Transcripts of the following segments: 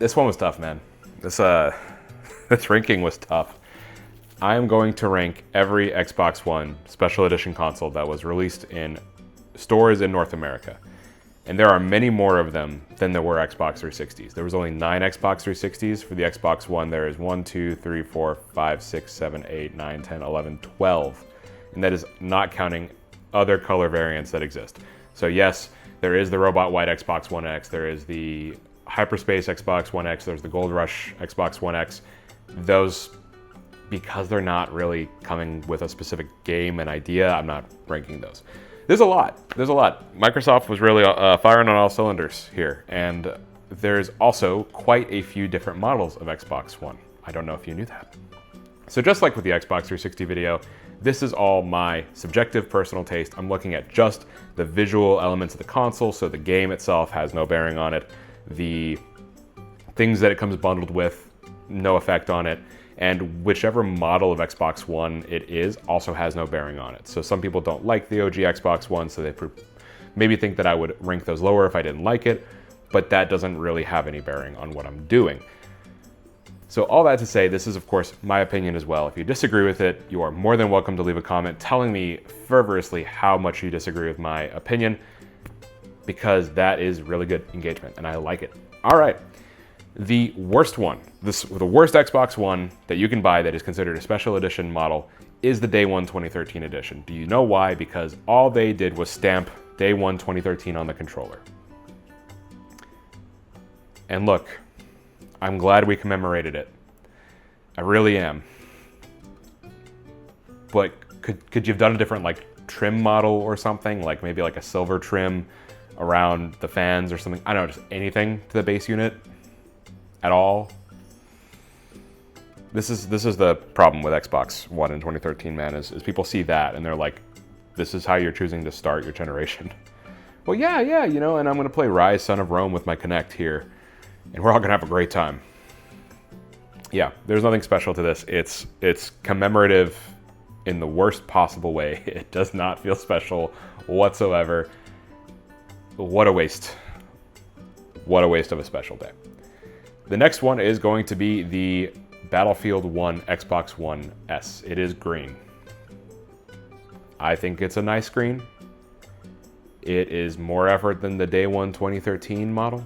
This one was tough, man. This this ranking was tough. I am going to rank every Xbox One Special Edition console that was released in stores in North America. And there are many more of them than there were Xbox 360s. There was only 9 Xbox 360s. For the Xbox One, there is 1, 2, 3, 4, 5, 6, 7, 8, 9, 10, 11, 12. And that is not counting other color variants that exist. So yes, there is the Robot White Xbox One X. There is the Hyperspace Xbox One X. There's the Gold Rush Xbox One X. Those, because they're not really coming with a specific game and idea, I'm not ranking those. There's a lot. Microsoft was really firing on all cylinders here, and there's also quite a few different models of Xbox One. I don't know if you knew that. So just like with the Xbox 360 video, this is all my subjective personal taste. I'm looking at just the visual elements of the console, so the game itself has no bearing on it. The things that it comes bundled with, no effect on it. And whichever model of Xbox One it is also has no bearing on it. So some people don't like the OG Xbox One, so they maybe think that I would rank those lower if I didn't like it, but that doesn't really have any bearing on what I'm doing. So all that to say, this is of course my opinion as well. If you disagree with it, you are more than welcome to leave a comment telling me fervorously how much you disagree with my opinion, because that is really good engagement and I like it. All right. The worst one, the worst Xbox One that you can buy that is considered a special edition model is the Day 1 2013 edition. Do you know why? Because all they did was stamp Day 1 2013 on the controller. And look, I'm glad we commemorated it. I really am. But could you have done a different like trim model or something? Like maybe like a silver trim around the fans or something? I don't know, just anything to the base unit? At all. This is the problem with Xbox One in 2013, man, is people see that and they're like, this is how you're choosing to start your generation. Well, yeah, you know, and I'm gonna play Rise, Son of Rome with my Kinect here, and we're all gonna have a great time. Yeah, there's nothing special to this. It's commemorative in the worst possible way. It does not feel special whatsoever. What a waste. What a waste of a special day. The next one is going to be the Battlefield 1 Xbox One S. It is green. I think it's a nice green. It is more effort than the Day 1 2013 model.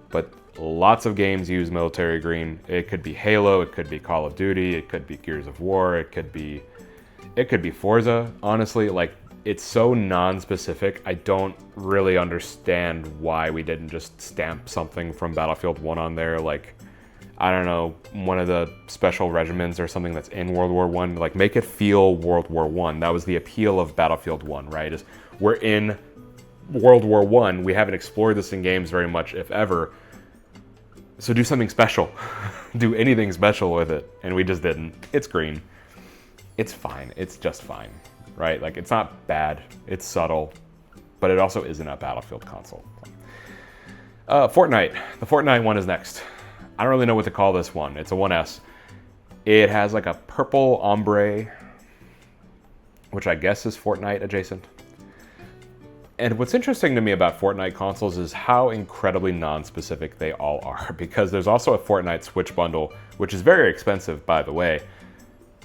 But lots of games use military green. It could be Halo, it could be Call of Duty, it could be Gears of War, it could be Forza, honestly. Like, it's so non-specific. I don't really understand why we didn't just stamp something from Battlefield 1 on there. Like, I don't know, one of the special regiments or something that's in World War I. Like, make it feel World War I. That was the appeal of Battlefield 1, right? Is we're in World War I. We haven't explored this in games very much, if ever. So do something special. Do anything special with it. And we just didn't. It's green. It's fine. It's just fine. Right? Like, it's not bad, it's subtle, but it also isn't a Battlefield console. Fortnite. The Fortnite one is next. I don't really know what to call this one. It's a 1S. It has like a purple ombre, which I guess is Fortnite adjacent. And what's interesting to me about Fortnite consoles is how incredibly non-specific they all are, because there's also a Fortnite Switch bundle, which is very expensive, by the way,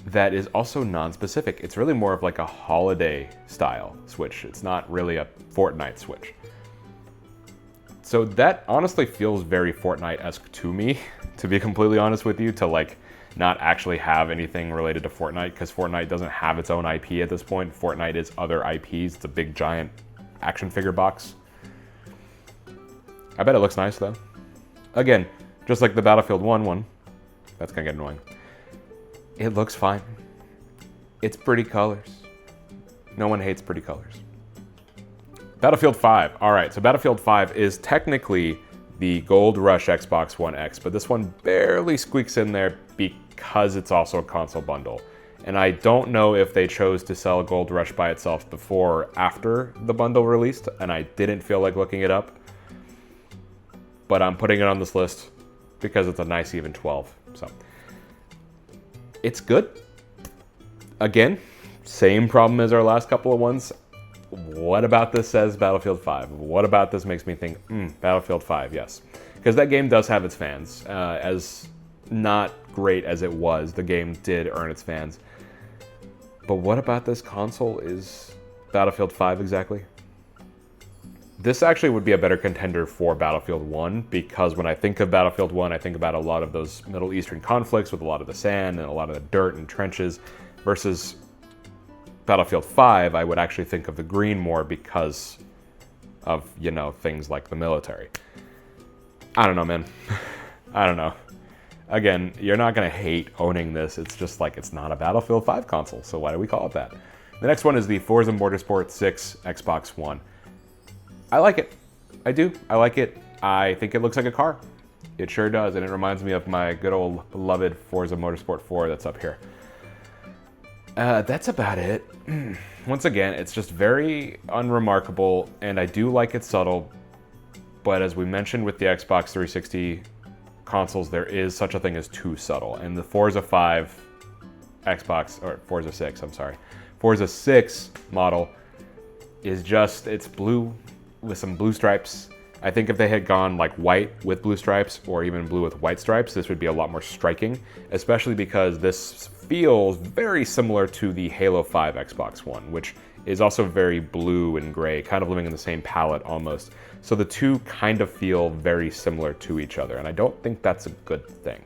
that is also non-specific. It's really more of like a holiday style Switch. It's not really a Fortnite Switch. So that honestly feels very Fortnite-esque to me, to be completely honest with you, to like not actually have anything related to Fortnite, because Fortnite doesn't have its own IP at this point. Fortnite is other IPs. It's a big giant action figure box. I bet it looks nice though. Again, just like the Battlefield 1 one, that's gonna get annoying. It looks fine. It's pretty colors. No one hates pretty colors. Battlefield 5. All right, so Battlefield 5 is technically the Gold Rush Xbox One X, but this one barely squeaks in there because it's also a console bundle. And I don't know if they chose to sell Gold Rush by itself before or after the bundle released, and I didn't feel like looking it up. But I'm putting it on this list because it's a nice even 12. So it's good. Again, same problem as our last couple of ones. what about this says Battlefield 5? What about this makes me think, Battlefield 5, yes. Because that game does have its fans. As not great as it was, the game did earn its fans. But what about this console is Battlefield 5 exactly? This actually would be a better contender for Battlefield 1, because when I think of Battlefield 1, I think about a lot of those Middle Eastern conflicts with a lot of the sand and a lot of the dirt and trenches, versus Battlefield 5, I would actually think of the green more because of, you know, things like the military. I don't know, man. I don't know. Again, you're not going to hate owning this. It's just like, it's not a Battlefield 5 console, so why do we call it that? The next one is the Forza Motorsport 6 Xbox One. I like it. I do. I like it. I think it looks like a car. It sure does, and it reminds me of my good old beloved Forza Motorsport 4 that's up here. That's about it. Once again, it's just very unremarkable, and I do like it subtle, but as we mentioned with the Xbox 360 consoles, there is such a thing as too subtle, and the Forza 5 Xbox, or Forza 6, I'm sorry, Forza 6 model is just, it's blue with some blue stripes. I think if they had gone like white with blue stripes or even blue with white stripes, this would be a lot more striking, especially because this feels very similar to the Halo 5 Xbox One, which is also very blue and gray, kind of living in the same palette almost. So the two kind of feel very similar to each other, and I don't think that's a good thing.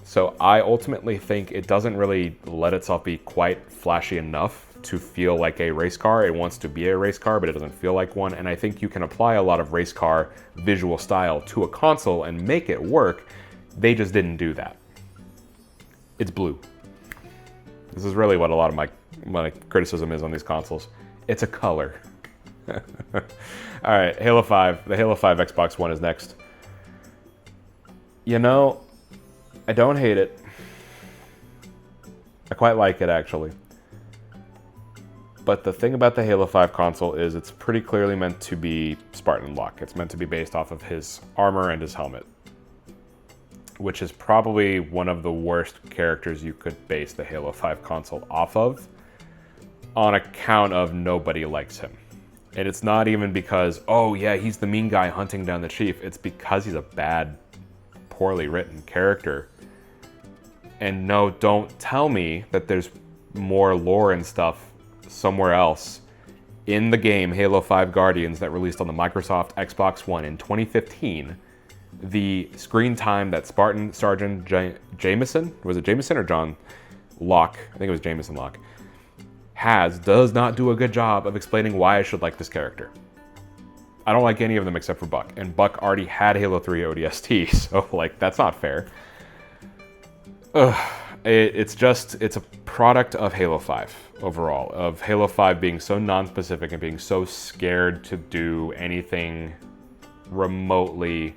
So I ultimately think it doesn't really let itself be quite flashy enough to feel like a race car. It wants to be a race car, but it doesn't feel like one. And I think you can apply a lot of race car visual style to a console and make it work. They just didn't do that. It's blue. This is really what a lot of my criticism is on these consoles. It's a color. All right, Halo 5. The Halo 5 Xbox One is next. You know, I don't hate it. I quite like it, actually. But the thing about the Halo 5 console is it's pretty clearly meant to be Spartan Locke. It's meant to be based off of his armor and his helmet, which is probably one of the worst characters you could base the Halo 5 console off of, on account of nobody likes him. And it's not even because, oh yeah, he's the mean guy hunting down the chief. It's because he's a bad, poorly written character. And no, don't tell me that there's more lore and stuff somewhere else in the game Halo 5 Guardians that released on the Microsoft Xbox One in 2015. The screen time that Spartan Sergeant Jameson, was it Jameson or John Locke? I think it was Jameson Locke. Does not do a good job of explaining why I should like this character. I don't like any of them except for Buck, and Buck already had Halo 3 ODST, so like that's not fair. It's a product of Halo 5 overall, of Halo 5 being so non-specific and being so scared to do anything remotely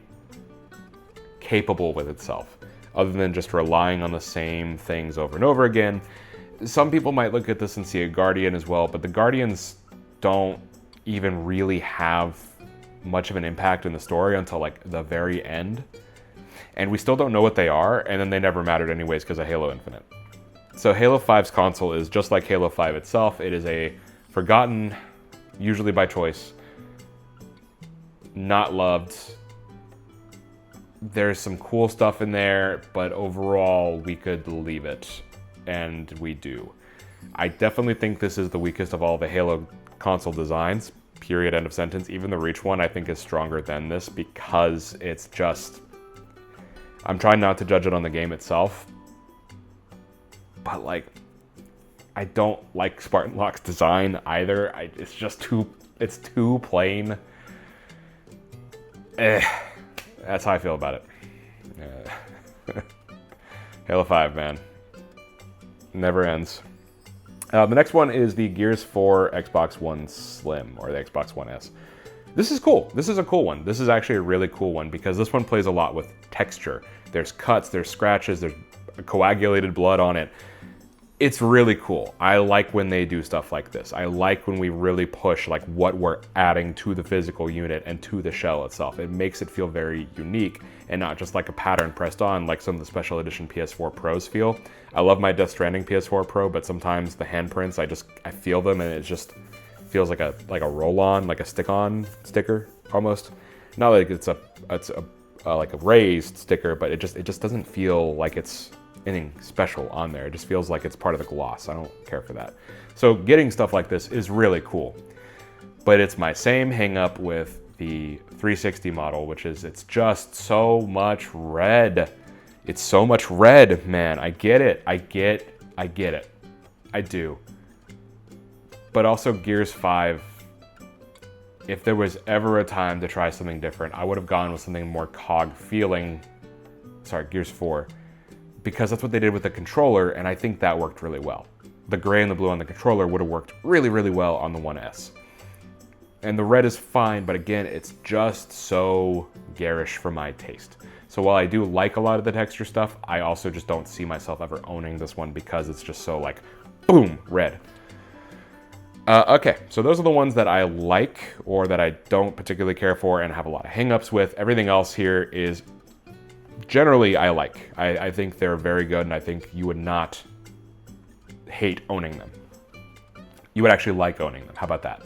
capable with itself, other than just relying on the same things over and over again. Some people might look at this and see a Guardian as well, but the Guardians don't even really have much of an impact in the story until like the very end. And we still don't know what they are, and then they never mattered anyways because of Halo Infinite. So Halo 5's console is just like Halo 5 itself. It is a forgotten, usually by choice, not loved. There's some cool stuff in there, but overall we could leave it, and we do. I definitely think this is the weakest of all the Halo console designs, period, end of sentence. Even the Reach one I think is stronger than this because it's just... I'm trying not to judge it on the game itself, but like, I don't like Spartan Locke's design either. It's just too plain. That's how I feel about it. Halo 5, man. Never ends. The next one is the Gears 4 Xbox One Slim, or the Xbox One S. This is cool. This is a cool one. This is actually a really cool one because this one plays a lot with texture. There's cuts, there's scratches, there's coagulated blood on it. It's really cool. I like when they do stuff like this. I like when we really push like what we're adding to the physical unit and to the shell itself. It makes it feel very unique and not just like a pattern pressed on like some of the special edition PS4 Pros feel. I love my Death Stranding PS4 Pro, but sometimes the handprints, I feel them and it just feels like a roll-on, like a stick-on sticker almost. Not like it's a like a raised sticker, but it just doesn't feel like it's anything special on there. It just feels like it's part of the gloss. I don't care for that. So getting stuff like this is really cool. But it's my same hang up with the 360 model, which is it's just so much red. It's so much red, man. I get it. I get it. I do. But also Gears 5, if there was ever a time to try something different, I would have gone with something more COG feeling. Sorry, Gears 4. Because that's what they did with the controller, and I think that worked really well. The gray and the blue on the controller would have worked really, really well on the 1S. And the red is fine, but again, it's just so garish for my taste. So while I do like a lot of the texture stuff, I also just don't see myself ever owning this one because it's just so like, boom, red. Okay, so those are the ones that I like or that I don't particularly care for and have a lot of hangups with. Everything else here is generally I like. I think they're very good, and I think you would not hate owning them. You would actually like owning them. How about that?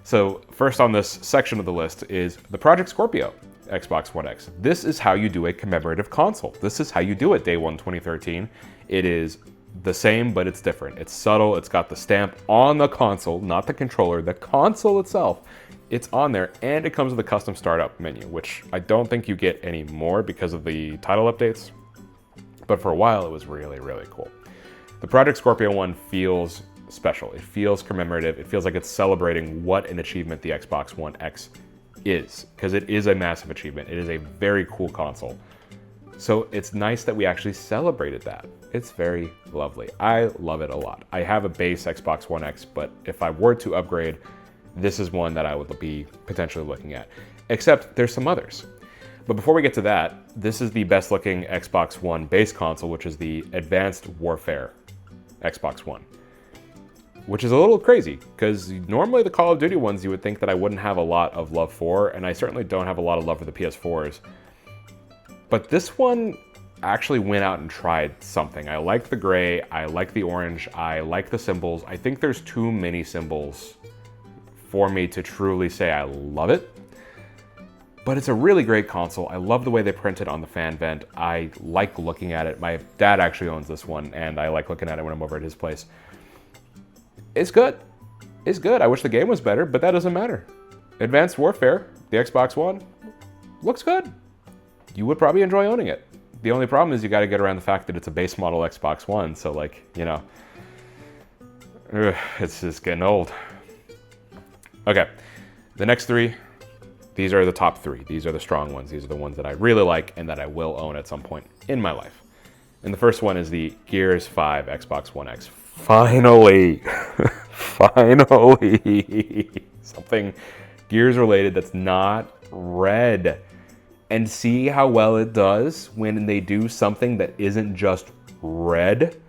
So first on this section of the list is the Project Scorpio Xbox One X. This is how you do a commemorative console. This is how you do it day one 2013. It is the same, but it's different. It's subtle. It's got the stamp on the console, not the controller. The console itself, it's on there, and it comes with a custom startup menu, which I don't think you get anymore because of the title updates. But for a while, it was really, really cool. The Project Scorpio one feels special. It feels commemorative. It feels like it's celebrating what an achievement the Xbox One X is, because it is a massive achievement. It is a very cool console. So it's nice that we actually celebrated that. It's very lovely. I love it a lot. I have a base Xbox One X, but if I were to upgrade, this is one that I would be potentially looking at. Except there's some others. But before we get to that, this is the best looking Xbox One base console, which is the Advanced Warfare Xbox One. Which is a little crazy, because normally the Call of Duty ones you would think that I wouldn't have a lot of love for, and I certainly don't have a lot of love for the PS4s. But this one actually went out and tried something. I like the gray, I like the orange, I like the symbols. I think there's too many symbols for me to truly say I love it. But it's a really great console. I love the way they print it on the fan vent. I like looking at it. My dad actually owns this one, and I like looking at it when I'm over at his place. It's good. It's good. I wish the game was better, but that doesn't matter. Advanced Warfare, the Xbox One, looks good. You would probably enjoy owning it. The only problem is you got to get around the fact that it's a base model Xbox One, so like, you know, it's just getting old. Okay, the next three, these are the top three. These are the strong ones. These are the ones that I really like and that I will own at some point in my life. And the first one is the Gears 5 Xbox One X. Finally, finally, something Gears related that's not red. And see how well it does when they do something that isn't just red.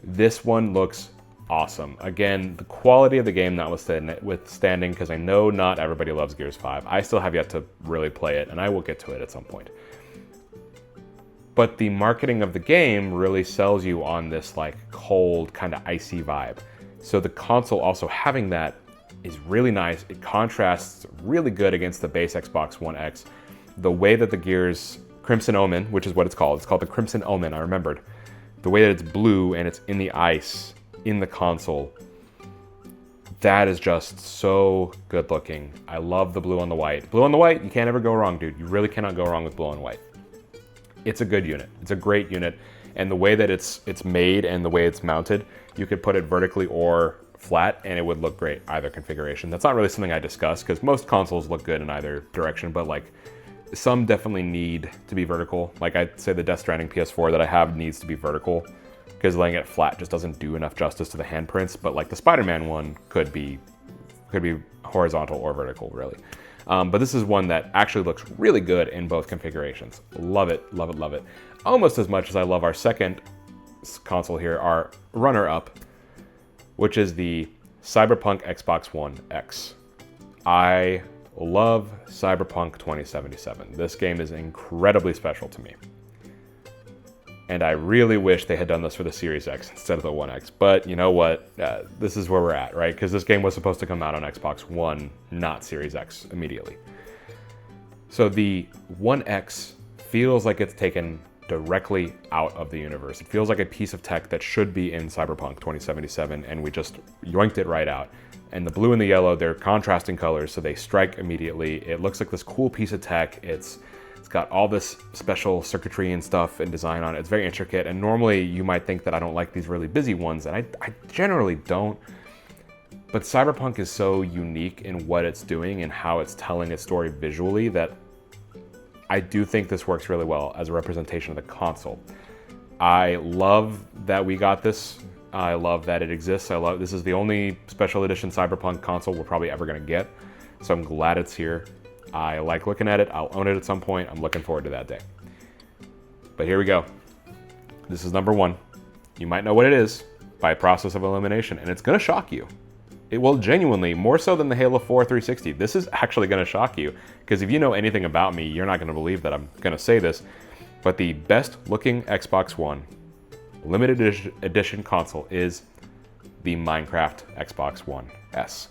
This one looks awesome. Again, the quality of the game notwithstanding, because I know not everybody loves Gears 5. I still have yet to really play it, and I will get to it at some point. But the marketing of the game really sells you on this like cold, kind of icy vibe. So the console also having that is really nice. It contrasts really good against the base Xbox One X. The way that the Gears Crimson Omen, which is what it's called the Crimson Omen, I remembered. The way that it's blue and it's in the ice, in the console, that is just so good looking. I love the blue on the white. Blue on the white, you can't ever go wrong, dude. You really cannot go wrong with blue on white. It's a good unit. It's a great unit. And the way that it's made and the way it's mounted, you could put it vertically or flat and it would look great either configuration. That's not really something I discuss because most consoles look good in either direction, but like some definitely need to be vertical. Like I'd say the Death Stranding PS4 that I have needs to be vertical because laying it flat just doesn't do enough justice to the handprints. But like the Spider-Man one could be horizontal or vertical, really. But this is one that actually looks really good in both configurations. Love it, love it, love it. Almost as much as I love our second console here, our runner-up, which is the Cyberpunk Xbox One X. I love Cyberpunk 2077. This game is incredibly special to me. And I really wish they had done this for the Series X instead of the One X. But you know what? This is where we're at, right? Because this game was supposed to come out on Xbox One, not Series X immediately. So the One X feels like it's taken directly out of the universe. It feels like a piece of tech that should be in Cyberpunk 2077, and we just yoinked it right out. And the blue and the yellow, they're contrasting colors, so they strike immediately. It looks like this cool piece of tech. It's got all this special circuitry and stuff and design on it. It's very intricate, and normally you might think that I don't like these really busy ones, and I generally don't. But Cyberpunk is so unique in what it's doing and how it's telling its story visually that I do think this works really well as a representation of the console. I love that we got this. I love that it exists. This is the only special edition Cyberpunk console we're probably ever gonna get, so I'm glad it's here. I like looking at it. I'll own it at some point. I'm looking forward to that day. But here we go. This is number one. You might know what it is by process of elimination, and it's gonna shock you. It will genuinely, more so than the Halo 4 360, this is actually gonna shock you, because if you know anything about me, you're not gonna believe that I'm gonna say this, but the best looking Xbox One limited edition console is the Minecraft Xbox One S.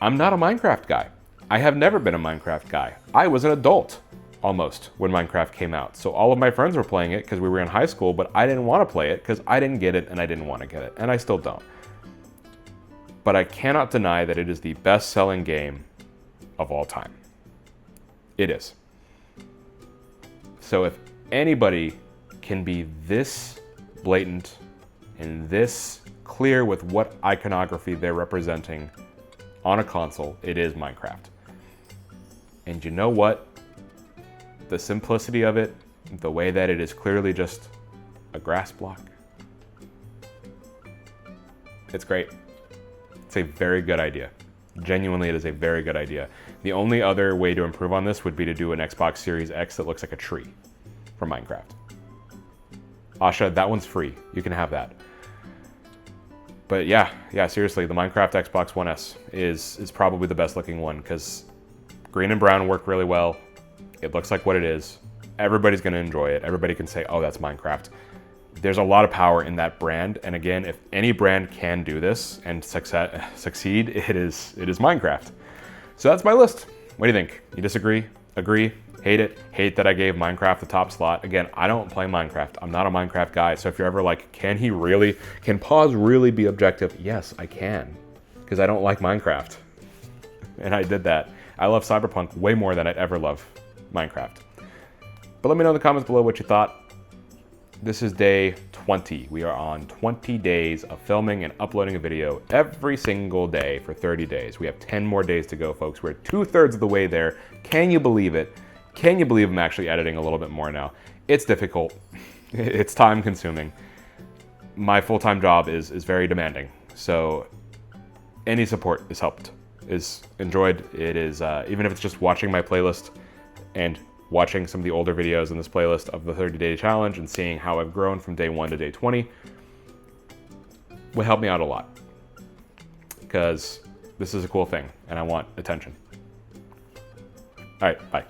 I'm not a Minecraft guy. I have never been a Minecraft guy. I was an adult, almost, when Minecraft came out. So all of my friends were playing it because we were in high school, but I didn't want to play it because I didn't get it and I didn't want to get it, and I still don't. But I cannot deny that it is the best-selling game of all time. It is. So if anybody can be this blatant and this clear with what iconography they're representing on a console, it is Minecraft. And you know what? The simplicity of it, the way that it is clearly just a grass block, it's great. It's a very good idea. Genuinely, it is a very good idea. The only other way to improve on this would be to do an Xbox Series X that looks like a tree from Minecraft. Asha, that one's free. You can have that. But yeah, seriously, the Minecraft Xbox One S is probably the best looking one because green and brown work really well. It looks like what it is. Everybody's gonna enjoy it. Everybody can say, oh, that's Minecraft. There's a lot of power in that brand. And again, if any brand can do this and succeed, it is Minecraft. So that's my list. What do you think? You disagree? Agree? Hate it? Hate that I gave Minecraft the top slot. Again, I don't play Minecraft. I'm not a Minecraft guy. So if you're ever like, can Pause really be objective? Yes, I can. Because I don't like Minecraft. And I did that. I love Cyberpunk way more than I'd ever love Minecraft. But let me know in the comments below what you thought. This is day 20. We are on 20 days of filming and uploading a video every single day for 30 days. We have 10 more days to go, folks. We're 2/3 of the way there. Can you believe it? Can you believe I'm actually editing a little bit more now? It's difficult. It's time consuming. My full-time job is very demanding. So any support is enjoyed. It is, even if it's just watching my playlist and watching some of the older videos in this playlist of the 30-day challenge and seeing how I've grown from day 1 to day 20 would help me out a lot, because this is a cool thing and I want attention. All right, bye.